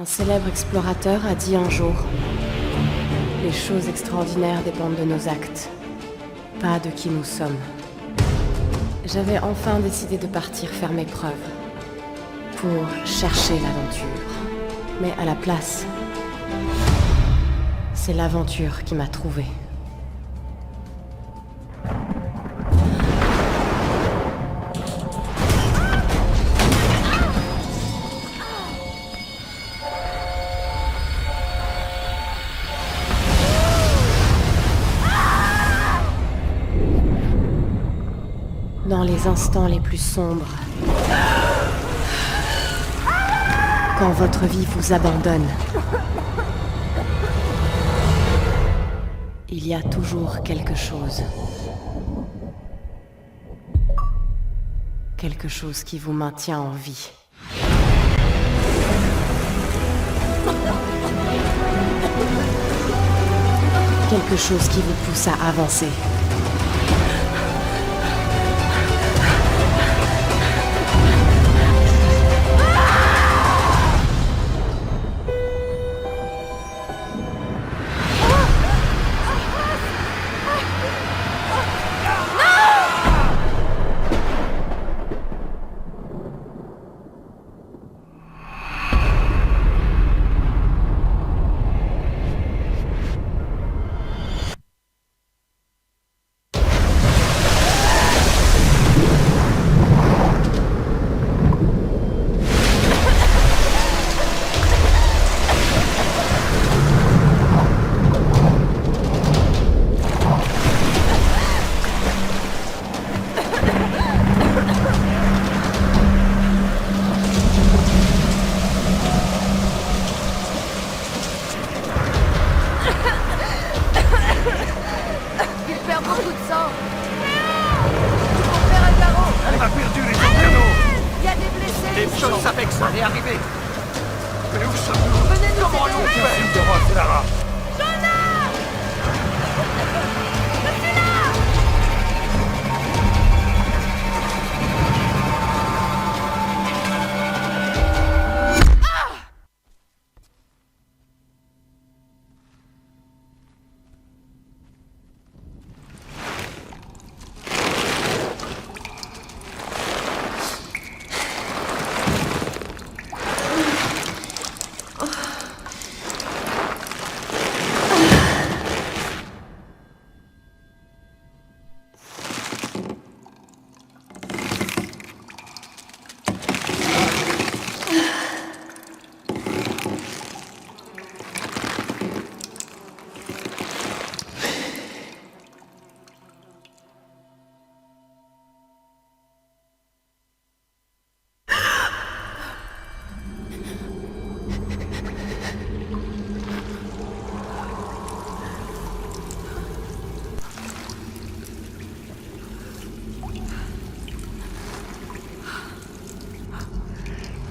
Un célèbre explorateur a dit un jour: les choses extraordinaires dépendent de nos actes, pas de qui nous sommes. J'avais enfin décidé de partir faire mes preuves, pour chercher l'aventure. Mais à la place, c'est l'aventure qui m'a trouvée. Dans les instants les plus sombres, quand votre vie vous abandonne, il y a toujours quelque chose. Quelque chose qui vous maintient en vie. Quelque chose qui vous pousse à avancer.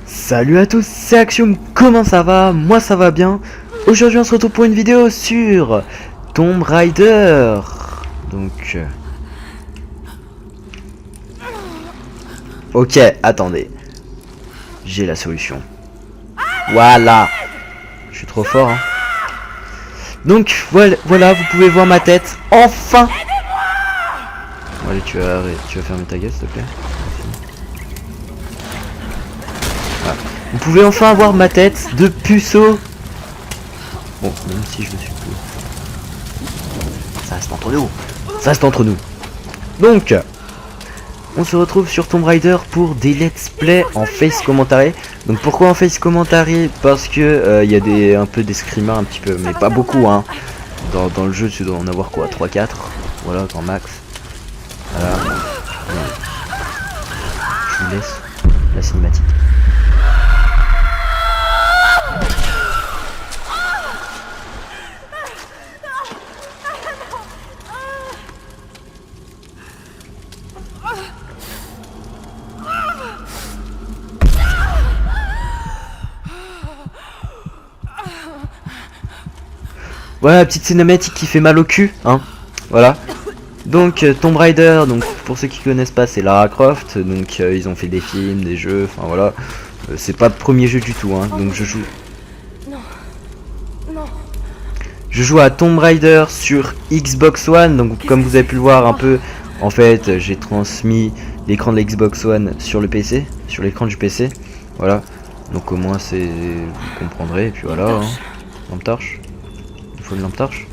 Salut à tous, c'est Axiom, comment ça va? Moi ça va bien. Aujourd'hui on se retrouve pour une vidéo sur Tomb Raider. Donc... Ok, attendez. J'ai la solution. Voilà. Je suis trop fort, hein. Donc voilà, vous pouvez voir ma tête. Enfin. Bon, allez, tu vas fermer ta gueule s'il te plaît. Vous pouvez enfin avoir ma tête de puceau. Bon, même si je ne suis plus. Ça reste entre nous. Ça reste entre nous. Donc, on se retrouve sur Tomb Raider pour des let's play en face commentary. Donc pourquoi en face commentary? Parce que il y a un peu des screamers un petit peu, mais pas beaucoup hein. Dans le jeu tu dois en avoir quoi, 3-4. Voilà, grand max. Voilà. Je vous laisse la cinématique. Voilà, petite cinématique qui fait mal au cul, hein. Voilà. Donc Tomb Raider, donc pour ceux qui connaissent pas, c'est Lara Croft. Donc ils ont fait des films, des jeux, enfin voilà. C'est pas le premier jeu du tout, hein. Donc je joue. Non. Non. Je joue à Tomb Raider sur Xbox One, donc comme vous avez pu le voir un peu, en fait j'ai transmis l'écran de la Xbox One sur le PC, sur l'écran du PC, voilà, donc au moins c'est, vous comprendrez, et puis voilà, hein. Lampe torche, il faut une lampe torche,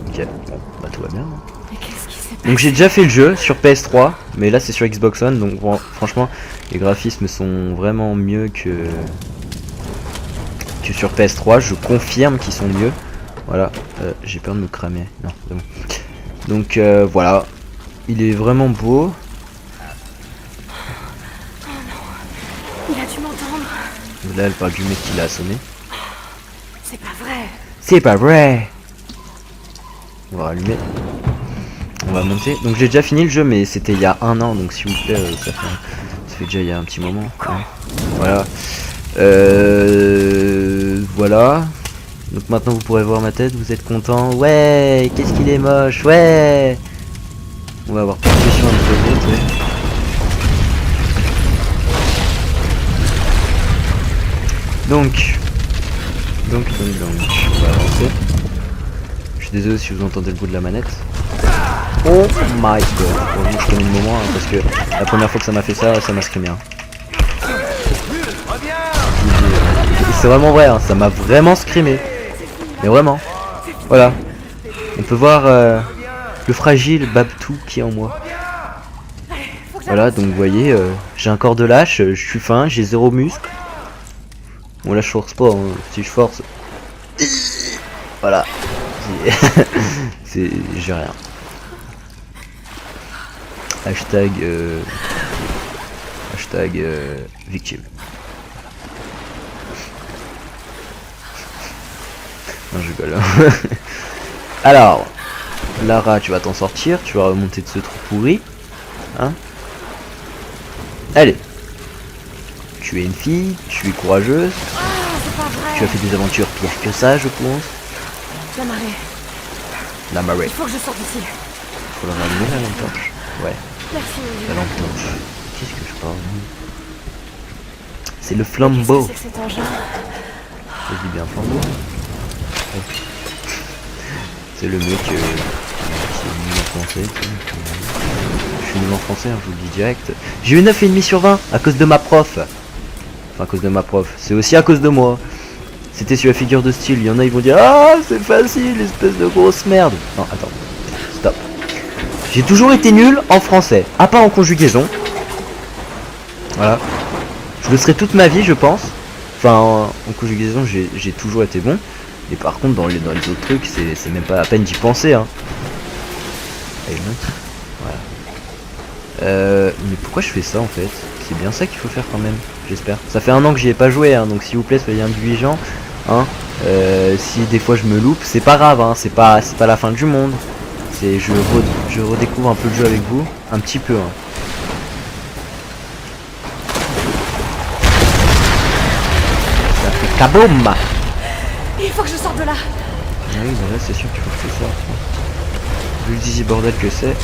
ok, bon, bah tout va bien. Mais qu'est-ce qui s'est passé? Donc j'ai déjà fait le jeu sur PS3, mais là c'est sur Xbox One, donc bon, franchement les graphismes sont vraiment mieux que sur PS3, je confirme qu'ils sont mieux. Voilà, j'ai peur de me cramer. Non, c'est bon. Donc voilà, il est vraiment beau. Oh non, il a dû m'entendre. Là, elle parle du mec qui l'a assommé. C'est pas vrai. C'est pas vrai. On va rallumer. On va monter. Donc j'ai déjà fini le jeu, mais c'était il y a 1 an, donc s'il vous plaît, ça fait déjà il y a un petit moment. Ouais. Voilà. Voilà. Donc maintenant vous pourrez voir ma tête, vous êtes content. Ouais, qu'est-ce qu'il est moche, ouais. On va avoir plus de questions à me poser, ouais. Donc, on va avancer. Je suis désolé si vous entendez le bruit de la manette. Oh my god. Bon, je termine le moment hein, parce que la première fois que ça m'a fait ça, ça m'a screamé. Hein. C'est vraiment vrai, hein, ça m'a vraiment screamé. Mais vraiment. Voilà. On peut voir le fragile Babtou qui est en moi. Voilà, donc vous voyez, j'ai un corps de lâche, je suis fin, j'ai 0 muscle. Bon là je force pas, hein. Si je force... Voilà. C'est... j'ai rien. Hashtag... Hashtag... victime. Non, je rigole. Alors, Lara, tu vas t'en sortir, tu vas remonter de ce trou pourri. Hein? Allez. Tu es une fille, tu es courageuse. Ah, c'est pas vrai. Tu as fait des aventures pires que ça, je pense. La marée. La marée. Il faut que je sorte d'ici. Faut la rallumer la lampe torche. Ouais, Merci. la lampe torche. Qu'est-ce que je parle? C'est le Qu'est-ce flambeau. que c'est que cet engin? Je dis bien flambeau. Ouais. C'est le mec qui est nul en français. Je suis nul en français, hein, je vous le dis direct. J'ai eu 9,5 sur 20 à cause de ma prof. Enfin, à cause de ma prof. C'est aussi à cause de moi. C'était sur la figure de style. Il y en a, ils vont dire ah, c'est facile, espèce de grosse merde. Non, attends. Stop. J'ai toujours été nul en français. À part en conjugaison. Voilà. Je le serai toute ma vie, je pense. Enfin, en conjugaison, j'ai toujours été bon. Et par contre, dans les autres trucs, c'est même pas la peine d'y penser. Hein. Voilà. Mais pourquoi je fais ça en fait? C'est bien ça qu'il faut faire quand même, j'espère. Ça fait 1 an que j'y ai pas joué, hein, donc s'il vous plaît, soyez indulgents. Hein. Si des fois je me loupe, c'est pas grave, hein, c'est pas la fin du monde. C'est je redécouvre un peu le jeu avec vous, un petit peu. Hein. Ça fait kaboum! Il faut que je sorte de là. Ah oui, bah là c'est sûr qu'il faut que je fasse ça. Vu le dizzy bordel que c'est.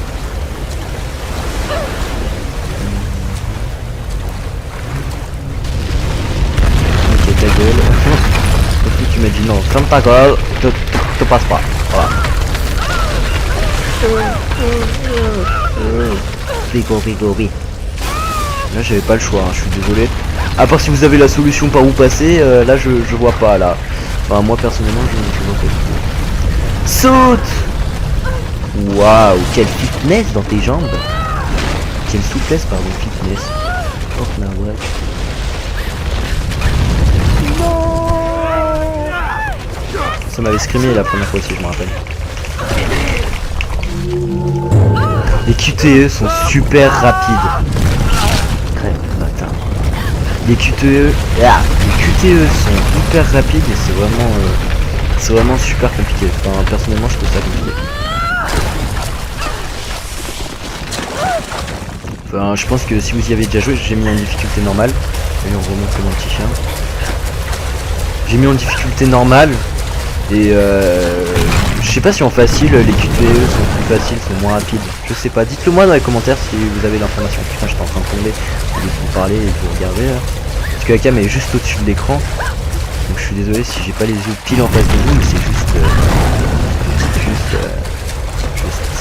Ok, ta gueule. Et puis tu m'as dit non, ferme ta gueule, te passe pas. Voilà. Rigo. Là j'avais pas le choix, hein, je suis désolé. À part si vous avez la solution par où passer, là je vois pas là. Enfin moi personnellement je vois pas du tout. Saute! Waouh, quelle fitness dans tes jambes! Quelle souplesse, pardon, fitness. Oh la ouais. Ça m'avait screamé la première fois aussi, je me rappelle. Les QTE sont super rapides. Crème, bâtard. Les QTE, les QTE sont hyper rapides et c'est vraiment super compliqué. Enfin, personnellement, je trouve ça compliqué. Enfin, je pense que si vous y avez déjà joué, j'ai mis en difficulté normale. Allez, on remonte mon petit chien. J'ai mis en difficulté normale et je sais pas si en facile les QTE sont plus faciles, sont moins rapides. Je sais pas. Dites-le moi dans les commentaires si vous avez l'information. Putain, j'étais en train de tomber. Je vais vous parler et vous regarder là. Parce que la cam est juste au-dessus de l'écran. Donc je suis désolé si j'ai pas les yeux pile en face de vous, mais c'est juste,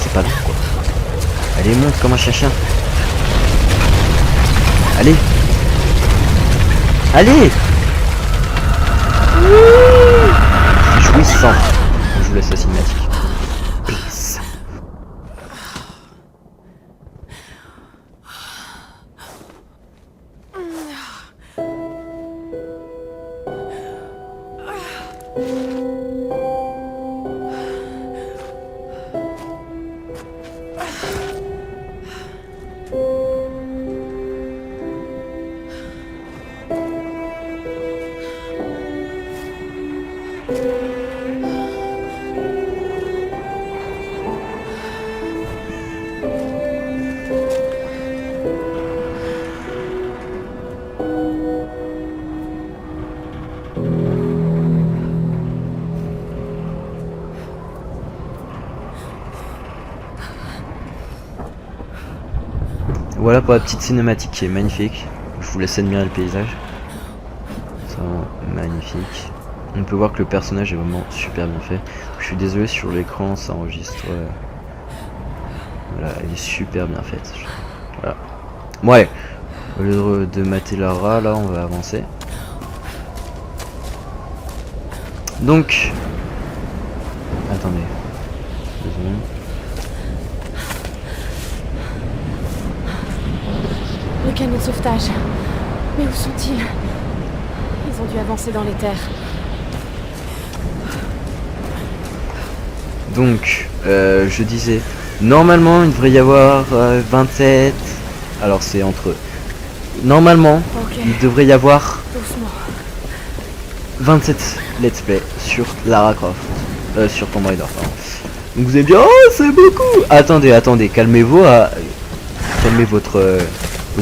c'est pas long quoi. Allez, monte comme un chien. Allez. Allez. C'est jouissant. Je vous laisse la cinématique. Peace. Voilà pour la petite cinématique qui est magnifique. Je vous laisse admirer le paysage. C'est vraiment magnifique. On peut voir que le personnage est vraiment super bien fait. Je suis désolé, sur l'écran ça enregistre. Voilà, elle est super bien faite. Voilà. Ouais. Au lieu de mater Lara, là on va avancer. Donc. Attendez. 2 secondes. Le canot de sauvetage. Mais où sont-ils? Ils ont dû avancer dans les terres. Donc, je disais, normalement il devrait y avoir 27. Alors c'est entre eux. Normalement, il devrait y avoir Doucement. 27 let's play sur Lara Croft. Sur Tomb Raider, pardon. Donc vous allez me dire, oh c'est beaucoup. Attendez, calmez-vous. Calmez votre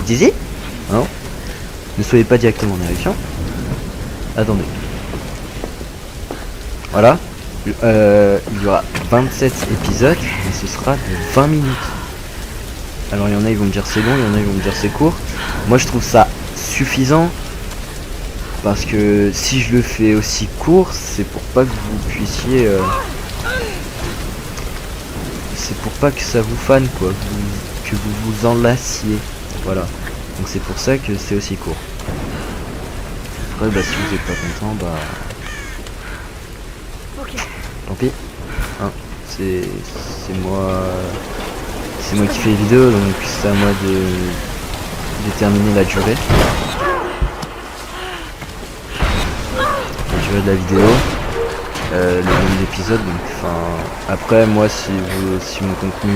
désir. Hein, ne soyez pas directement en érection. Attendez. Voilà. Il y aura 27 épisodes et ce sera de 20 minutes. Alors il y en a ils vont me dire c'est long, il y en a ils vont me dire c'est court. Moi je trouve ça suffisant parce que si je le fais aussi court, c'est pour pas que vous puissiez c'est pour pas que ça vous fane quoi, que vous vous enlaciez. Voilà. Donc c'est pour ça que c'est aussi court. Après bah si vous êtes pas content bah tant pis, hein, c'est moi qui fais les vidéos, donc c'est à moi de déterminer la durée de la vidéo, le nombre d'épisodes. Donc enfin après moi si mon contenu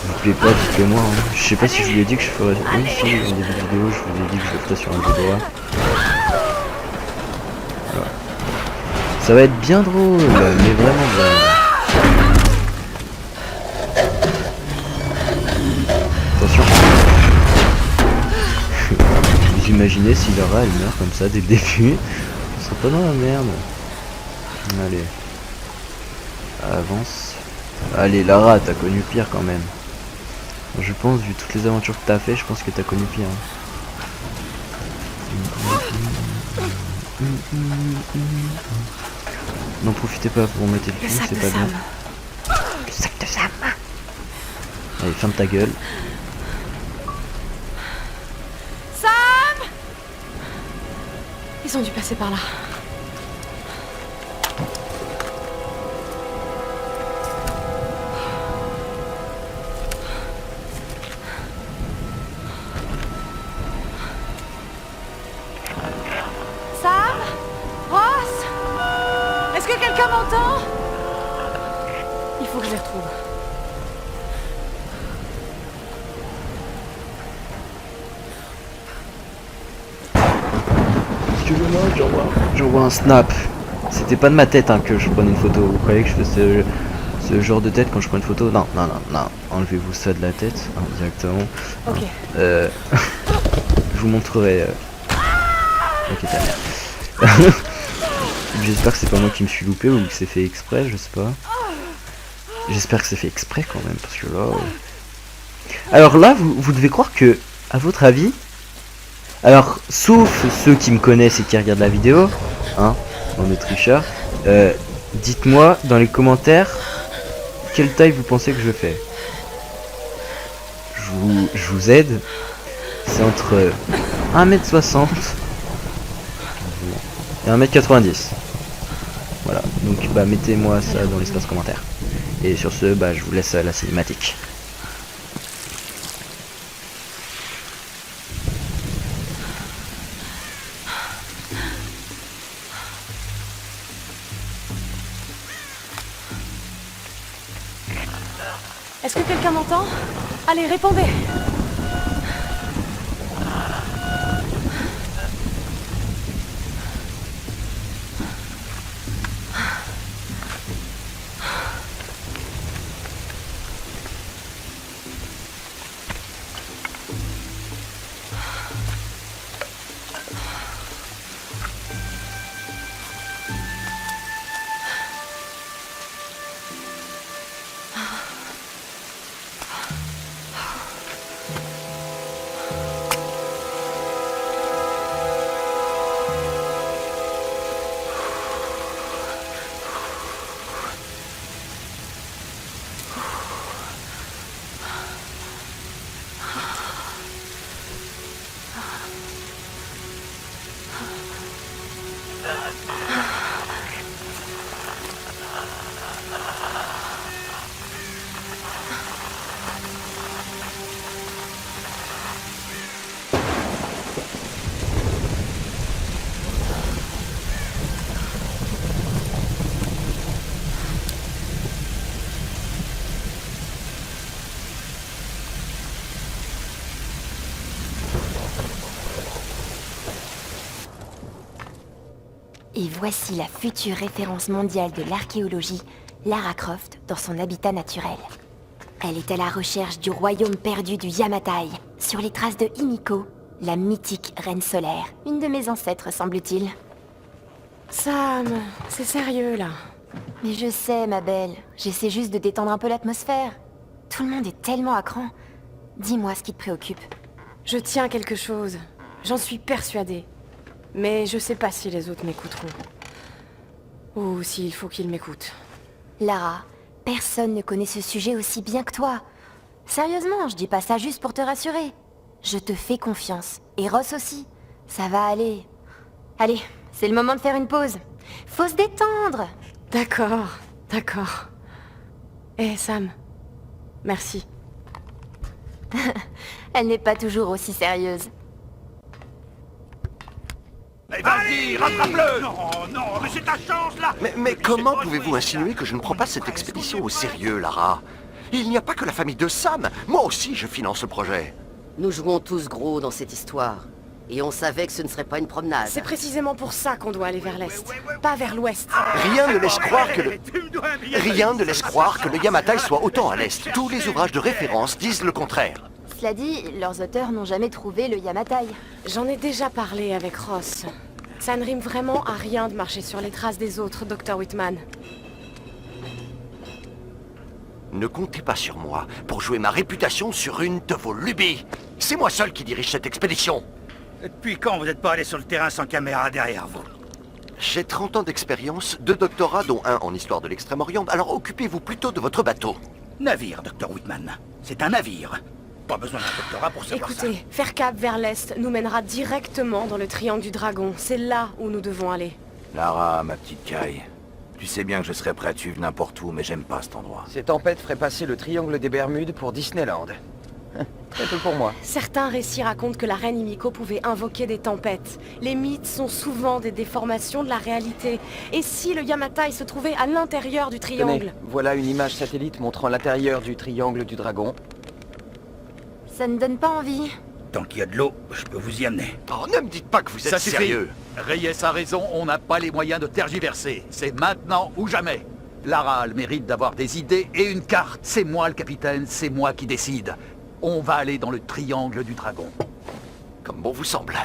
vous plaît pas, dites-le moi, hein. Je sais pas si je vous ai dit que je ferais, oui si au début de vidéo je vous ai dit que je le ferais sur un vidéo. Voilà. Ça va être bien drôle, mais vraiment bien. Attention. Vous imaginez si Lara elle meurt comme ça dès le début, on serait pas dans la merde. Allez. Avance. Allez Lara, t'as connu pire quand même. Je pense, vu toutes les aventures que t'as fait, je pense que t'as connu pire. N'en profitez pas pour mettre le cul, c'est pas bien. Le sac de Sam. Allez, ferme ta gueule. Sam! Ils ont dû passer par là. Sam? Ross? Est-ce que quelqu'un m'entend? Il faut que je les retrouve. Excusez-moi, j'envoie un snap. C'était pas de ma tête hein, que je prenais une photo. Vous croyez que je faisais ce genre de tête quand je prends une photo? Non. Enlevez-vous ça de la tête, hein, directement. Ok. Je vous montrerai. Ok, ta mère. J'espère que c'est pas moi qui me suis loupé ou que c'est fait exprès, je sais pas. J'espère que c'est fait exprès quand même, parce que là... Alors là, vous devez croire que, à votre avis... Alors, sauf ceux qui me connaissent et qui regardent la vidéo, hein, on est tricheurs. Dites-moi dans les commentaires quelle taille vous pensez que je fais. Je vous aide. C'est entre 1m60 et 1m90. Voilà, donc bah mettez-moi ça dans l'espace commentaire. Et sur ce, bah je vous laisse la cinématique. Est-ce que quelqu'un m'entend? Allez, répondez! Et voici la future référence mondiale de l'archéologie, Lara Croft, dans son habitat naturel. Elle est à la recherche du royaume perdu du Yamatai, sur les traces de Himiko, la mythique reine solaire, une de mes ancêtres semble-t-il. Sam, c'est sérieux là. Mais je sais, ma belle, j'essaie juste de détendre un peu l'atmosphère. Tout le monde est tellement à cran. Dis-moi ce qui te préoccupe. Je tiens quelque chose. J'en suis persuadée. Mais je sais pas si les autres m'écouteront. Ou s'il faut qu'ils m'écoutent. Lara, personne ne connaît ce sujet aussi bien que toi. Sérieusement, je dis pas ça juste pour te rassurer. Je te fais confiance. Et Ross aussi. Ça va aller. Allez, c'est le moment de faire une pause. Faut se détendre. D'accord, d'accord. Eh Sam, merci. Elle n'est pas toujours aussi sérieuse. Vas-y, rattrape-le! Non, non, mais c'est ta chance, là! Mais comment pouvez-vous insinuer que je ne prends pas cette expédition au sérieux, Lara? Il n'y a pas que la famille de Sam. Moi aussi, je finance le projet. Nous jouons tous gros dans cette histoire. Et on savait que ce ne serait pas une promenade. C'est précisément pour ça qu'on doit aller vers l'est, pas vers l'ouest. Rien ne laisse croire que le... Tu me dois un billet Rien ne laisse croire que le Yamatai soit autant à l'est. Tous les ouvrages de référence disent le contraire. Cela dit, leurs auteurs n'ont jamais trouvé le Yamatai. J'en ai déjà parlé avec Ross. Ça ne rime vraiment à rien de marcher sur les traces des autres, Dr. Whitman. Ne comptez pas sur moi pour jouer ma réputation sur une de vos lubies. C'est moi seul qui dirige cette expédition. Depuis quand vous n'êtes pas allé sur le terrain sans caméra derrière vous? J'ai 30 ans d'expérience, 2 doctorats dont un en histoire de l'Extrême-Orient, alors occupez-vous plutôt de votre bateau. Navire, Dr. Whitman. C'est un navire. Pas besoin d'un doctorat pour savoir ça. Écoutez, faire cap vers l'est nous mènera directement dans le triangle du dragon. C'est là où nous devons aller. Lara, ma petite caille. Tu sais bien que je serais prêt à te suivre n'importe où, mais j'aime pas cet endroit. Ces tempêtes feraient passer le triangle des Bermudes pour Disneyland. C'est tout pour moi. Certains récits racontent que la reine Himiko pouvait invoquer des tempêtes. Les mythes sont souvent des déformations de la réalité. Et si le Yamatai se trouvait à l'intérieur du triangle? Tenez, voilà une image satellite montrant l'intérieur du triangle du dragon. Ça ne donne pas envie. Tant qu'il y a de l'eau, je peux vous y amener. Oh, ne me dites pas que vous êtes Ça suffit. sérieux. Reyes a raison, on n'a pas les moyens de tergiverser. C'est maintenant ou jamais. Lara a le mérite d'avoir des idées et une carte. C'est moi le capitaine, c'est moi qui décide. On va aller dans le triangle du dragon. Comme bon vous semble.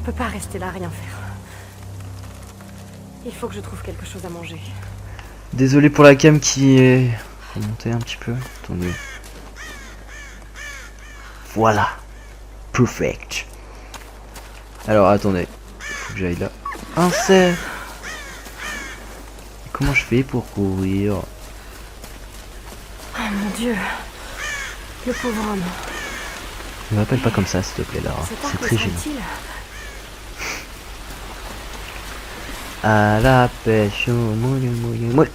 peux pas rester là à rien faire. Il faut que je trouve quelque chose à manger. Désolé pour la cam qui est remontée un petit peu. Attendez. Voilà. Perfect. Alors attendez. Faut que j'aille là. Un cerf. Comment je fais pour courir? Oh mon dieu. Le pauvre homme. Ne m'appelle pas comme ça s'il te plaît Lara. C'est très gênant. À la pêche au moule, moule, moule.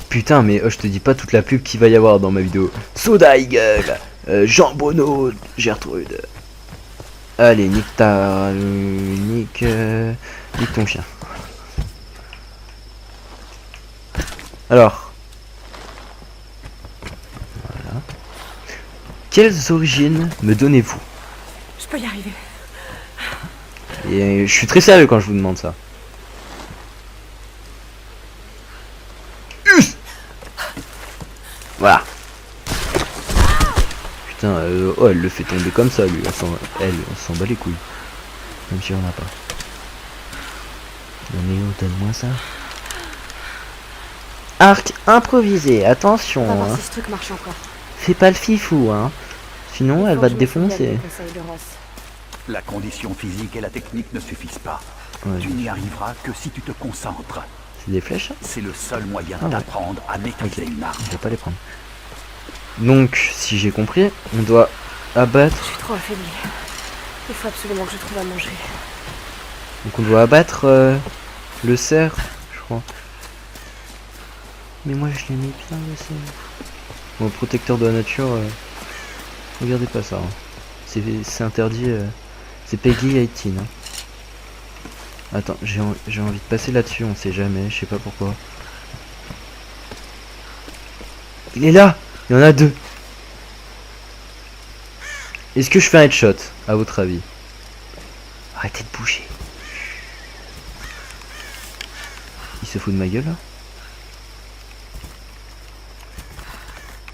Putain mais je te dis pas toute la pub qu'il va y avoir dans ma vidéo. Soda Eagle, Jambonneau, Gertrude. Allez, nique ta... nique ton chien. Alors. Voilà. Quelles origines me donnez-vous? Je peux y arriver. Et je suis très sérieux quand je vous demande ça. Voilà. Putain, oh, elle le fait tomber comme ça, lui. On s'en bat les couilles. Même si on n'a pas. Donne-moi ça. Arc improvisé, attention. On va voir Hein. si ce truc marche encore. Fais pas le fifou, hein. Sinon, elle va te défoncer. La condition physique et la technique ne suffisent pas. Ouais. Tu n'y arriveras que si tu te concentres. C'est des flèches, hein. C'est le seul moyen Ah ouais. d'apprendre à maîtriser une arme. Je vais pas les prendre. Donc, si j'ai compris, on doit abattre. Je suis trop affaiblie. Il faut absolument que je trouve à manger. Donc on doit abattre le cerf, je crois. Mais moi je l'aimais bien le cerf. Bon, protecteur de la nature, regardez pas ça. Hein. C'est interdit. C'est Peggy 18. Hein. Attends, j'ai envie de passer là-dessus, on sait jamais, je sais pas pourquoi. Il est là! Il y en a deux. Est-ce que je fais un headshot, à votre avis? Arrêtez de bouger. Il se fout de ma gueule là?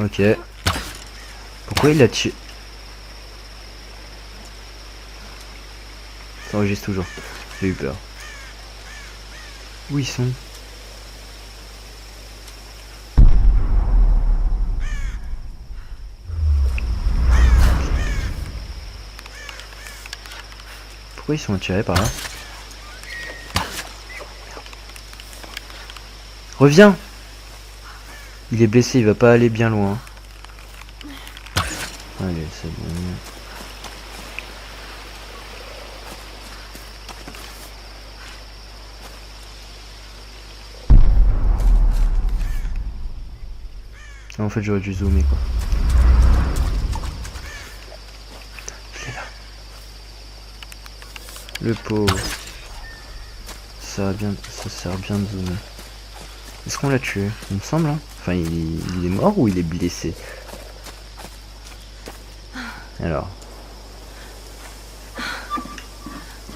Ok. Pourquoi il a tué? Ça enregistre toujours. J'ai eu peur. Où ils sont? Pourquoi ils sont attirés par là? Reviens! Il est blessé, il va pas aller bien loin. Allez, c'est bon. Ah, en fait, j'aurais dû zoomer quoi. Il est là. Le pauvre. Ça sert bien de zoomer. Est-ce qu'on l'a tué? Il me semble, hein. Enfin, il est mort ou il est blessé? Alors.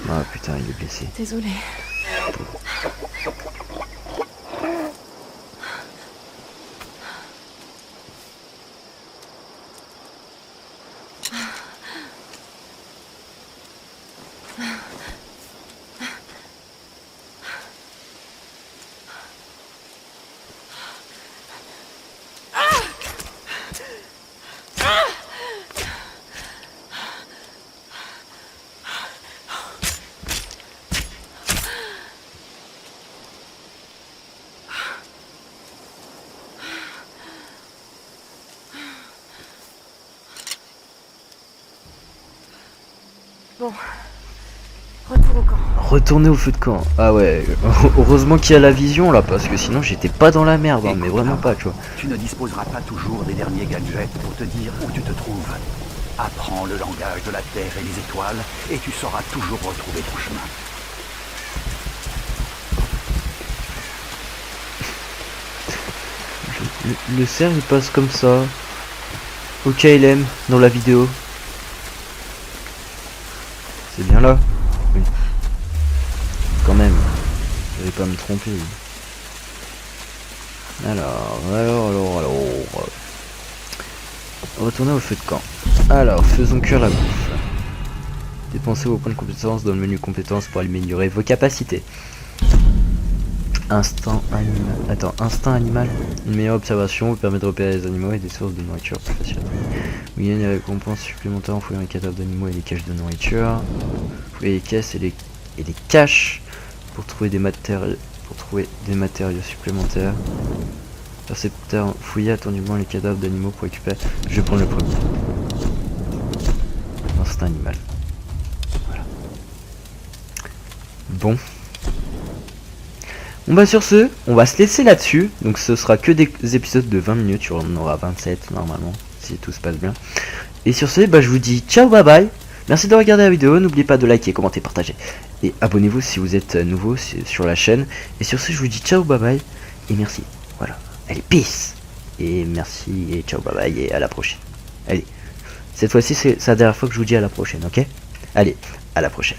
Ah putain, il est blessé. Désolée. Bon. Retour au camp. Retourner au feu de camp. Ah ouais, heureusement qu'il y a la vision là, parce que sinon j'étais pas dans la merde, hein, mais vraiment pas, tu vois. Tu ne disposeras pas toujours des derniers gadgets pour te dire où tu te trouves. Apprends le langage de la Terre et les étoiles, et tu sauras toujours retrouver ton chemin. Le cerf il passe comme ça. Au KLM dans la vidéo. C'est bien là? Oui. Quand même. Je vais pas me tromper. Alors. Retournez au feu de camp. Alors, faisons cuire la bouffe. Dépensez vos points de compétences dans le menu compétences pour améliorer vos capacités. Instinct animal. Attends, instinct animal. Une meilleure observation vous permet de repérer les animaux et des sources de nourriture plus facilement. Vous gagnez des récompenses supplémentaires en fouillant les cadavres d'animaux et les caches de nourriture. Fouillez les caisses et les caches pour trouver des matériaux supplémentaires. Percepteur, fouillez attentivement les cadavres d'animaux pour récupérer. Je vais prendre le premier. Instinct animal. Voilà. Bon. Bon bah sur ce, on va se laisser là-dessus. Donc ce sera que des épisodes de 20 minutes. Il y en aura 27 normalement, si tout se passe bien. Et sur ce, bah je vous dis ciao, bye bye. Merci de regarder la vidéo. N'oubliez pas de liker, commenter, partager. Et abonnez-vous si vous êtes nouveau sur la chaîne. Et sur ce, je vous dis ciao, bye bye. Et merci. Voilà. Allez, peace. Et merci, et ciao, bye bye, et à la prochaine. Allez. Cette fois-ci, c'est la dernière fois que je vous dis à la prochaine, ok? Allez, à la prochaine.